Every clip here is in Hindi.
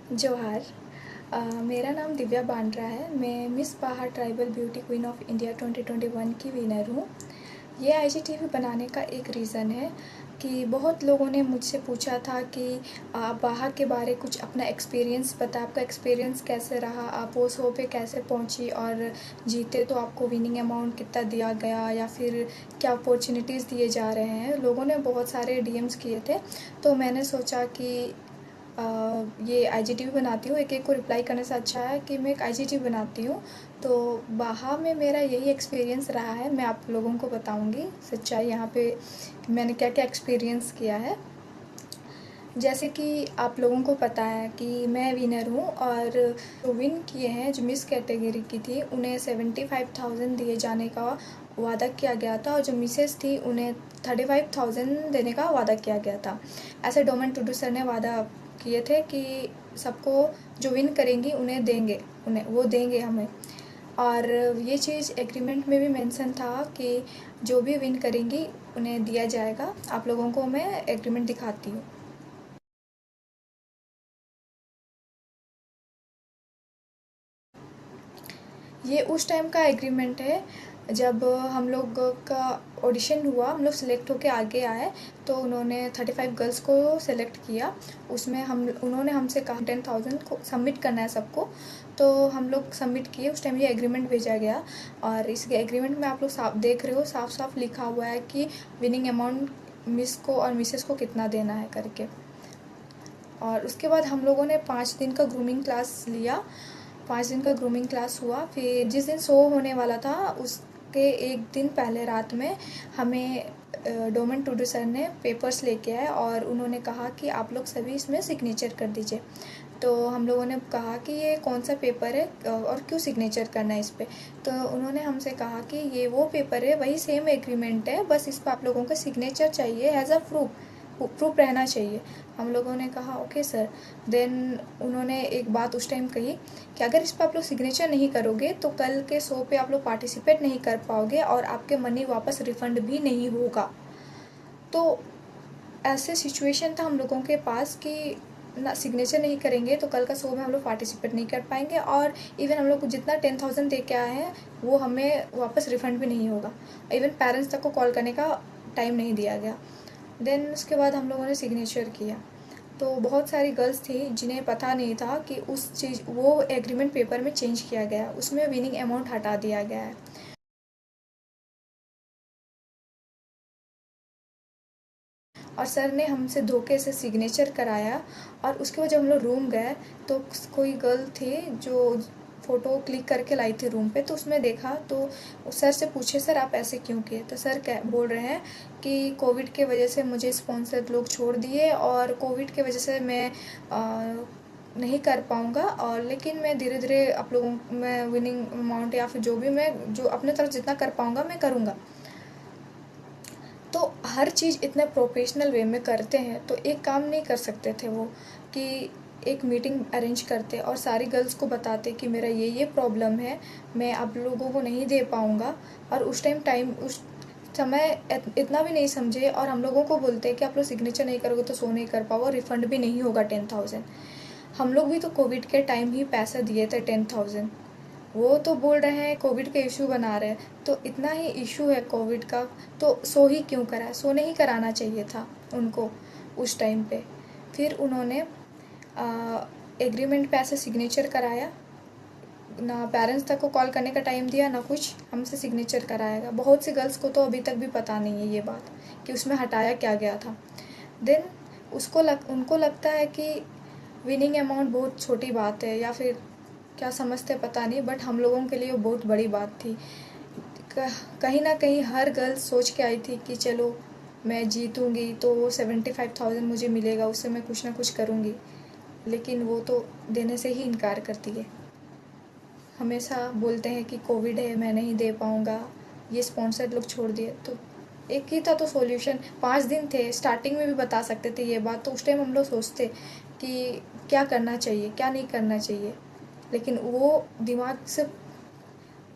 जोहार। मेरा नाम दिव्या बांड्रा है। मैं मिस बाहर tribal beauty queen of India 2021 की विनर हूँ। ये आईजीटीवी बनाने का एक रीज़न है कि बहुत लोगों ने मुझसे पूछा था कि आप बाहर के बारे कुछ अपना एक्सपीरियंस बता, आपका एक्सपीरियंस कैसे रहा, आप वो शो पे कैसे पहुंची और जीते तो आपको विनिंग अमाउंट कितना दिया गया या फिर क्या अपॉर्चुनिटीज़ दिए जा रहे हैं। लोगों ने बहुत सारे डीएम्स किए थे, तो मैंने सोचा कि ये आईजीटीवी बनाती हूँ। एक एक को रिप्लाई करने से अच्छा है कि मैं एक आईजीटीवी बनाती हूँ। तो बाहा में मेरा यही एक्सपीरियंस रहा है। मैं आप लोगों को बताऊँगी सच्चाई यहाँ पे मैंने क्या क्या एक्सपीरियंस किया है। जैसे कि आप लोगों को पता है कि मैं विनर हूँ और जो विन किए हैं, जो मिस कैटेगरी की थी, उन्हें 75,000 दिए जाने का वादा किया गया था और जो मिसेस थी उन्हें 35,000 देने का वादा किया गया था। ऐसे डोमन टुडू सर ने वादा किए थे कि सबको जो विन करेंगी उन्हें देंगे, उन्हें वो देंगे हमें। और ये चीज़ एग्रीमेंट में भी मेंशन था कि जो भी विन करेंगी उन्हें दिया जाएगा। आप लोगों को मैं एग्रीमेंट दिखाती हूँ। ये उस टाइम का एग्रीमेंट है जब हम लोग का ऑडिशन हुआ, हम लोग सेलेक्ट होके आगे आए तो उन्होंने 35 गर्ल्स को सेलेक्ट किया। उसमें हम उन्होंने हमसे कहा 10,000 को सबमिट करना है सबको, तो हम लोग सबमिट किए। उस टाइम ये एग्रीमेंट भेजा गया और इस एग्रीमेंट में आप लोग साफ देख रहे हो, साफ साफ लिखा हुआ है कि विनिंग अमाउंट मिस को और मिसेस को कितना देना है करके। और उसके बाद हम लोगों ने 5 दिन का ग्रूमिंग क्लास लिया। 5 दिन का ग्रूमिंग क्लास हुआ। फिर जिस दिन शो होने वाला था उसके एक दिन पहले रात में हमें डोमन टुडू सर ने पेपर्स लेके आए और उन्होंने कहा कि आप लोग सभी इसमें सिग्नेचर कर दीजिए। तो हम लोगों ने कहा कि ये कौन सा पेपर है और क्यों सिग्नेचर करना है इस पर। तो उन्होंने हमसे कहा कि ये वो पेपर है, वही सेम एग्रीमेंट है, बस इस पर आप लोगों का सिग्नेचर चाहिए एज अ प्रूफ रहना चाहिए। हम लोगों ने कहा ओके सर। देन उन्होंने एक बात उस टाइम कही कि अगर इस पर आप लोग सिग्नेचर नहीं करोगे तो कल के शो पे आप लोग पार्टिसिपेट नहीं कर पाओगे और आपके मनी वापस रिफंड भी नहीं होगा। तो ऐसे सिचुएशन था हम लोगों के पास कि ना सिग्नेचर नहीं करेंगे तो कल का शो में हम लोग पार्टिसिपेट नहीं कर पाएंगे और इवन हम लोग जितना 10,000 दे के आए हैं वो हमें वापस रिफंड भी नहीं होगा। इवन पेरेंट्स तक को कॉल करने का टाइम नहीं दिया गया। देन उसके बाद हम लोगों ने सिग्नेचर किया। तो बहुत सारी गर्ल्स थी जिन्हें पता नहीं था कि उस चीज़ वो एग्रीमेंट पेपर में चेंज किया गया, उसमें विनिंग अमाउंट हटा दिया गया है। और सर ने हमसे धोखे से सिग्नेचर कराया और उसके बाद जब हम लोग रूम गए तो कोई गर्ल थी जो फ़ोटो क्लिक करके लाई थी रूम पे, तो उसमें देखा तो सर से पूछे सर आप ऐसे क्यों किए। तो सर क्या बोल रहे हैं कि कोविड के वजह से मुझे स्पॉन्सर लोग छोड़ दिए और कोविड के वजह से मैं नहीं कर पाऊँगा, और लेकिन मैं धीरे धीरे आप लोगों मैं विनिंग अमाउंट या फिर जो भी मैं जो अपने तरफ जितना कर पाऊँगा मैं करूँगा। तो हर चीज़ इतने प्रोफेशनल वे में करते हैं तो एक काम नहीं कर सकते थे वो कि एक मीटिंग अरेंज करते और सारी गर्ल्स को बताते कि मेरा ये प्रॉब्लम है, मैं आप लोगों को नहीं दे पाऊँगा। और उस समय इतना भी नहीं समझे और हम लोगों को बोलते कि आप लोग सिग्नेचर नहीं करोगे तो शो नहीं कर पाओगे, रिफंड भी नहीं होगा 10,000। हम लोग भी तो कोविड के टाइम ही पैसा दिए थे 10,000। वो तो बोल रहे हैं कोविड के इशू बना रहे हैं, तो इतना ही इशू है कोविड का तो शो ही क्यों करा, शो नहीं कराना चाहिए था उनको उस टाइम पे। फिर उन्होंने एग्रीमेंट पे ऐसे सिग्नेचर कराया, ना पेरेंट्स तक को कॉल करने का टाइम दिया ना कुछ, हमसे सिग्नेचर कराएगा। बहुत सी गर्ल्स को तो अभी तक भी पता नहीं है ये बात कि उसमें हटाया क्या गया था। देन उनको लगता है कि विनिंग अमाउंट बहुत छोटी बात है या फिर क्या समझते पता नहीं, बट हम लोगों के लिए वो बहुत बड़ी बात थी। कहीं ना कहीं हर गर्ल सोच के आई थी कि चलो मैं जीतूंगी तो वो 75,000 मुझे मिलेगा, उससे मैं कुछ ना कुछ करूंगी। लेकिन वो तो देने से ही इनकार करती है। हमेशा बोलते हैं कि कोविड है मैं नहीं दे पाऊँगा, ये स्पॉन्सर लोग छोड़ दिए। तो एक ही था तो सॉल्यूशन, 5 दिन थे, स्टार्टिंग में भी बता सकते थे ये बात। तो उस टाइम हम लोग सोचते कि क्या करना चाहिए क्या नहीं करना चाहिए, लेकिन वो दिमाग से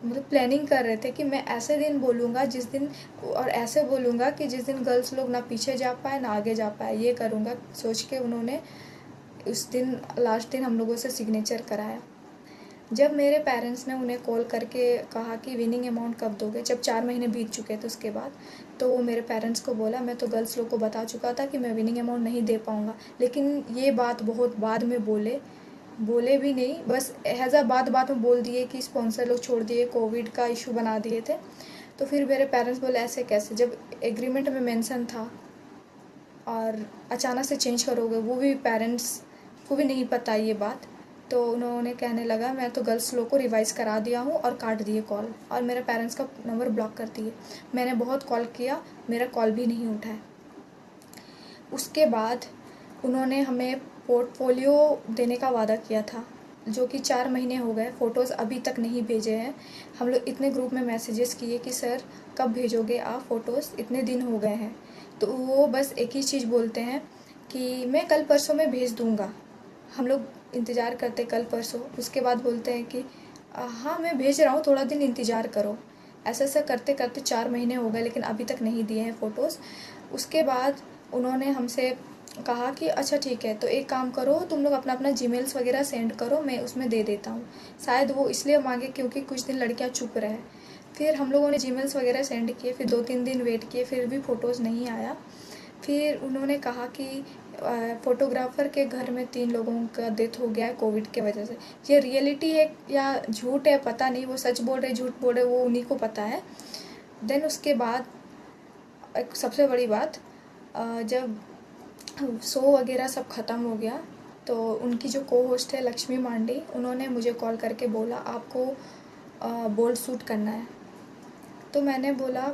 मतलब प्लानिंग कर रहे थे कि मैं ऐसे दिन बोलूँगा जिस दिन, और ऐसे बोलूँगा कि जिस दिन गर्ल्स लोग ना पीछे जा पाए ना आगे जा पाए, ये करूँगा सोच के उन्होंने उस दिन लास्ट दिन हम लोगों से सिग्नेचर कराया। जब मेरे पेरेंट्स ने उन्हें कॉल करके कहा कि विनिंग अमाउंट कब दोगे, जब 4 महीने बीत चुके थे उसके बाद, तो वो मेरे पेरेंट्स को बोला, मैं तो गर्ल्स लोग को बता चुका था कि मैं विनिंग अमाउंट नहीं दे पाऊँगा। लेकिन ये बात बहुत बाद में बोले भी नहीं, बस ऐज़ बात में बोल दिए कि स्पॉन्सर लोग छोड़ दिए, कोविड का इशू बना दिए थे। तो फिर मेरे पेरेंट्स बोले ऐसे कैसे, जब एग्रीमेंट में मेंशन था और अचानक से चेंज करोगे, वो भी पेरेंट्स को भी नहीं पता ये बात। तो उन्होंने कहने लगा मैं तो गर्ल्स लोग को रिवाइज़ करा दिया हूँ, और काट दिए कॉल, और मेरे पेरेंट्स का नंबर ब्लॉक कर दिए। मैंने बहुत कॉल किया, मेरा कॉल भी नहीं उठाया। उसके बाद उन्होंने हमें पोर्टफोलियो देने का वादा किया था, जो कि 4 महीने हो गए, फ़ोटोज़ अभी तक नहीं भेजे हैं। हम लोग इतने ग्रुप में मैसेजेस किए कि सर कब भेजोगे आप फ़ोटोज़, इतने दिन हो गए हैं। तो वो बस एक ही चीज़ बोलते हैं कि मैं कल परसों में भेज दूँगा। हम लोग इंतज़ार करते कल परसों, उसके बाद बोलते हैं कि हाँ मैं भेज रहा हूँ, थोड़ा दिन इंतज़ार करो। ऐसा करते करते 4 महीने हो गए, लेकिन अभी तक नहीं दिए हैं फ़ोटोज़। उसके बाद उन्होंने हमसे कहा कि अच्छा ठीक है, तो एक काम करो, तुम लोग अपना अपना जीमेल्स वगैरह सेंड करो, मैं उसमें दे देता हूँ। शायद वो इसलिए मांगे क्योंकि कुछ दिन लड़कियाँ चुप रहे। फिर हम लोगों ने जीमेल्स वगैरह सेंड किए, फिर 2-3 दिन वेट किए, फिर भी फ़ोटोज़ नहीं आया। फिर उन्होंने कहा कि फ़ोटोग्राफ़र के घर में 3 लोगों का डेथ हो गया है कोविड के वजह से। ये रियलिटी है या झूठ है पता नहीं, वो सच बोल रहे झूठ बोल रहे वो उन्हीं को पता है। देन उसके बाद एक सबसे बड़ी बात, जब शो वगैरह सब ख़त्म हो गया, तो उनकी जो को होस्ट है लक्ष्मी मांडी, उन्होंने मुझे कॉल करके बोला आपको बोल्ड शूट करना है। तो मैंने बोला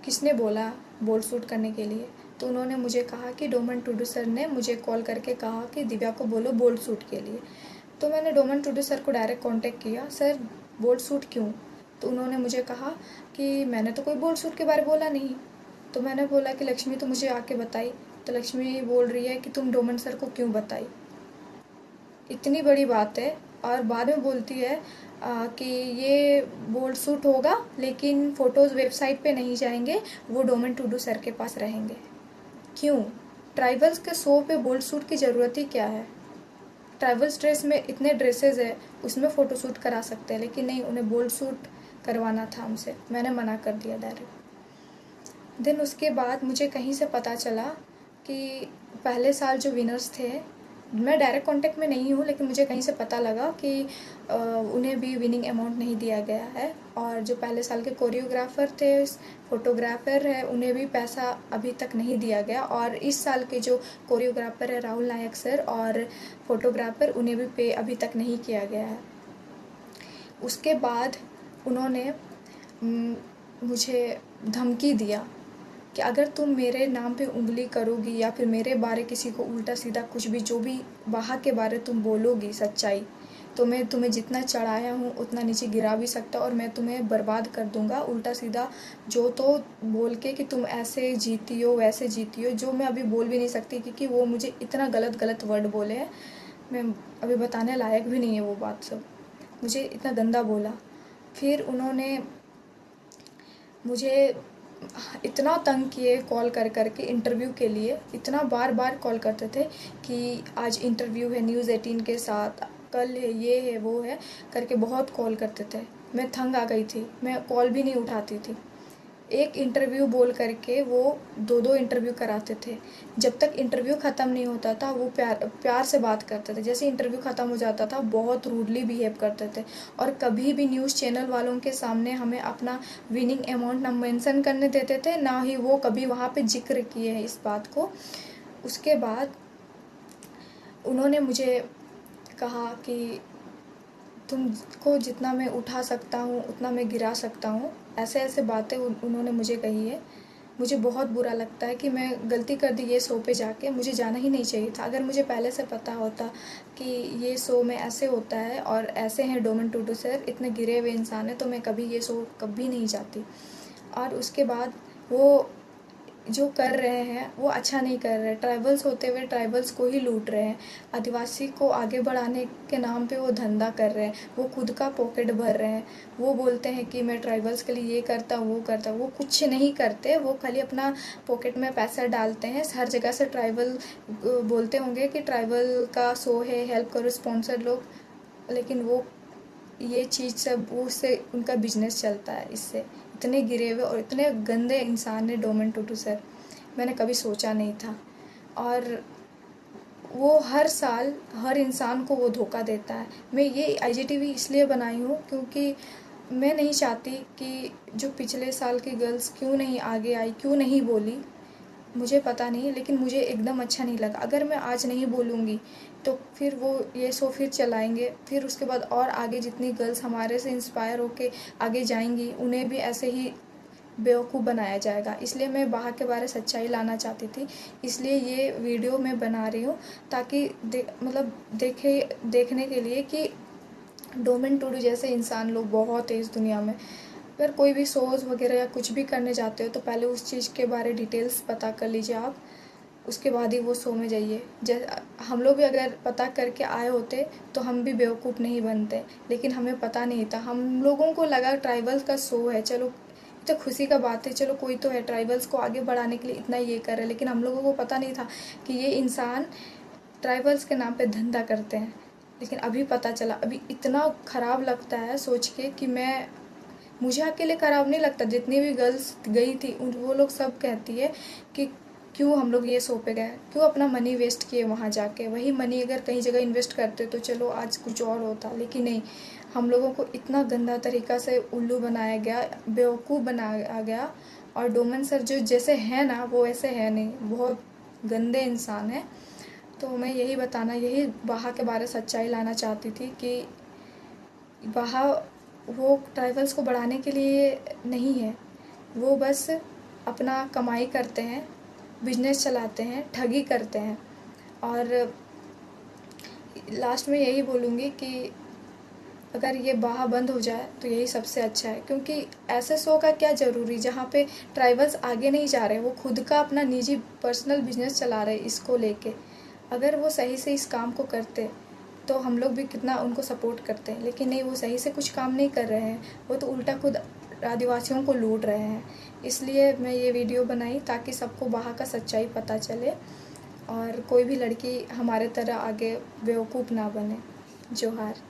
किसने बोला बोल्ड शूट करने के लिए? तो उन्होंने मुझे कहा कि डोमन टुडू सर ने मुझे कॉल करके कहा कि दिव्या को बोलो बोल्ड शूट के लिए। तो मैंने डोमन टुडू सर को डायरेक्ट कांटेक्ट किया, सर बोल्ड शूट क्यों? तो उन्होंने मुझे कहा कि मैंने तो कोई बोल्ड शूट के बारे में बोला नहीं। तो मैंने बोला कि लक्ष्मी तो मुझे आके बताई। तो लक्ष्मी बोल रही है कि तुम डोमन सर को क्यों बताई? इतनी बड़ी बात है, और बाद में बोलती है कि ये बोल्ड शूट होगा लेकिन फ़ोटोज़ वेबसाइट पे नहीं जाएंगे, वो डोमन टुडू सर के पास रहेंगे। क्यों? ट्राइबल्स के शो पे बोल्ड शूट की ज़रूरत ही क्या है? ट्राइबल्स ड्रेस में इतने ड्रेसेस है, उसमें फ़ोटो शूट करा सकते हैं, लेकिन नहीं, उन्हें बोल्ड शूट करवाना था हमसे। मैंने मना कर दिया डायरेक्ट। देन उसके बाद मुझे कहीं से पता चला कि पहले साल जो विनर्स थे, मैं डायरेक्ट कांटेक्ट में नहीं हूँ, लेकिन मुझे कहीं से पता लगा कि उन्हें भी विनिंग अमाउंट नहीं दिया गया है, और जो पहले साल के कोरियोग्राफर थे, फोटोग्राफर है, उन्हें भी पैसा अभी तक नहीं दिया गया, और इस साल के जो कोरियोग्राफर है राहुल नायक सर, और फोटोग्राफर, उन्हें भी पे अभी तक नहीं किया गया है। उसके बाद उन्होंने मुझे धमकी दिया कि अगर तुम मेरे नाम पे उंगली करोगी या फिर मेरे बारे किसी को उल्टा सीधा कुछ भी, जो भी वहाँ के बारे तुम बोलोगी सच्चाई, तो मैं तुम्हें जितना चढ़ाया हूँ उतना नीचे गिरा भी सकता, और मैं तुम्हें बर्बाद कर दूँगा उल्टा सीधा जो तो बोल के कि तुम ऐसे जीती हो वैसे जीती हो, जो मैं अभी बोल भी नहीं सकती क्योंकि वो मुझे इतना गलत वर्ड बोले हैं, मैं अभी बताने लायक भी नहीं है वो बात सब, मुझे इतना गंदा बोला। फिर उन्होंने मुझे इतना तंग किए कॉल कर के इंटरव्यू के लिए, इतना बार कॉल करते थे कि आज इंटरव्यू है न्यूज़ 18 के साथ, कल है, ये है वो है करके बहुत कॉल करते थे। मैं तंग आ गई थी, मैं कॉल भी नहीं उठाती थी। एक इंटरव्यू बोल करके वो 2-2 इंटरव्यू कराते थे। जब तक इंटरव्यू ख़त्म नहीं होता था वो प्यार से बात करते थे। जैसे इंटरव्यू ख़त्म हो जाता था बहुत रूडली बिहेव करते थे, और कभी भी न्यूज़ चैनल वालों के सामने हमें अपना विनिंग अमाउंट ना मेंशन करने देते थे, ना ही वो कभी वहाँ पे जिक्र किए हैं इस बात को। उसके बाद उन्होंने मुझे कहा कि तुमको जितना मैं उठा सकता हूँ उतना मैं गिरा सकता हूँ, ऐसे ऐसे बातें उन्होंने मुझे कही है। मुझे बहुत बुरा लगता है कि मैं गलती कर दी ये शो पे जाके, मुझे जाना ही नहीं चाहिए था। अगर मुझे पहले से पता होता कि ये शो में ऐसे होता है और ऐसे हैं डोमन टुडू सर, इतने गिरे हुए इंसान हैं, तो मैं कभी ये शो कभी नहीं जाती। और उसके बाद वो जो कर रहे हैं वो अच्छा नहीं कर रहे। ट्राइबल्स होते हुए ट्राइबल्स को ही लूट रहे हैं। आदिवासी को आगे बढ़ाने के नाम पे वो धंधा कर रहे हैं, वो खुद का पॉकेट भर रहे हैं। वो बोलते हैं कि मैं ट्राइबल्स के लिए ये करता हूँ वो करता हूँ, वो कुछ नहीं करते, वो खाली अपना पॉकेट में पैसा डालते हैं। हर जगह से ट्राइबल बोलते होंगे कि ट्राइबल का शो है, हेल्प करो, स्पॉन्सर लोग, लेकिन वो ये चीज़ सब वो उससे उनका बिजनेस चलता है। इससे इतने गिरे हुए और इतने गंदे इंसान है डोमेन टूटू सर, मैंने कभी सोचा नहीं था। और वो हर साल हर इंसान को वो धोखा देता है। मैं ये आईजीटीवी इसलिए बनाई हूँ क्योंकि मैं नहीं चाहती कि जो पिछले साल की गर्ल्स क्यों नहीं आगे आई, क्यों नहीं बोली, मुझे पता नहीं, लेकिन मुझे एकदम अच्छा नहीं लगा। अगर मैं आज नहीं बोलूँगी तो फिर वो ये शो फिर चलाएंगे, फिर उसके बाद और आगे जितनी गर्ल्स हमारे से इंस्पायर होके आगे जाएंगी उन्हें भी ऐसे ही बेवकूफ़ बनाया जाएगा। इसलिए मैं बाहर के बारे सच्चाई लाना चाहती थी, इसलिए ये वीडियो मैं बना रही हूँ ताकि मतलब देखने के लिए कि डोमेन टूडू जैसे इंसान लोग बहुत है इस दुनिया में। अगर कोई भी शोज़ वगैरह या कुछ भी करने जाते हो तो पहले उस चीज़ के बारे डिटेल्स पता कर लीजिए आप, उसके बाद ही वो शो में जाइए। जैसे हम लोग भी अगर पता करके आए होते तो हम भी बेवकूफ़ नहीं बनते, लेकिन हमें पता नहीं था। हम लोगों को लगा ट्राइबल्स का शो है, चलो तो खुशी का बात है, चलो कोई तो है ट्राइबल्स को आगे बढ़ाने के लिए इतना ये कर रहा है, लेकिन हम लोगों को पता नहीं था कि ये इंसान ट्राइबल्स के नाम पे धंधा करते हैं। लेकिन अभी पता चला। अभी इतना ख़राब लगता है सोच के कि मुझे अकेले ख़राब नहीं लगता, जितनी भी गर्ल्स गई थी उन वो लोग सब कहती है कि क्यों हम लोग ये शो पे गए, क्यों अपना मनी वेस्ट किए वहाँ जाके। वही मनी अगर कहीं जगह इन्वेस्ट करते तो चलो आज कुछ और होता, लेकिन नहीं, हम लोगों को इतना गंदा तरीक़ा से उल्लू बनाया गया, बेवकूफ़ बनाया गया। और डोमन सर जो जैसे हैं ना वो ऐसे है नहीं, बहुत गंदे इंसान हैं। तो मैं यही बताना, यही बाहा के बारे सच्चाई लाना चाहती थी कि बाहा वो ट्राइबल्स को बढ़ाने के लिए नहीं है, वो बस अपना कमाई करते हैं, बिजनेस चलाते हैं, ठगी करते हैं। और लास्ट में यही बोलूँगी कि अगर ये बाहा बंद हो जाए तो यही सबसे अच्छा है, क्योंकि ऐसे शो का क्या ज़रूरी जहाँ पे ट्राइबल्स आगे नहीं जा रहे, वो खुद का अपना निजी पर्सनल बिजनेस चला रहे इसको लेके। अगर वो सही से इस काम को करते तो हम लोग भी कितना उनको सपोर्ट करते हैं, लेकिन नहीं, वो सही से कुछ काम नहीं कर रहे हैं, वो तो उल्टा खुद आदिवासियों को लूट रहे हैं। इसलिए मैं ये वीडियो बनाई ताकि सबको बाहा का सच्चाई पता चले और कोई भी लड़की हमारे तरह आगे बेवकूफ़ ना बने। जोहार।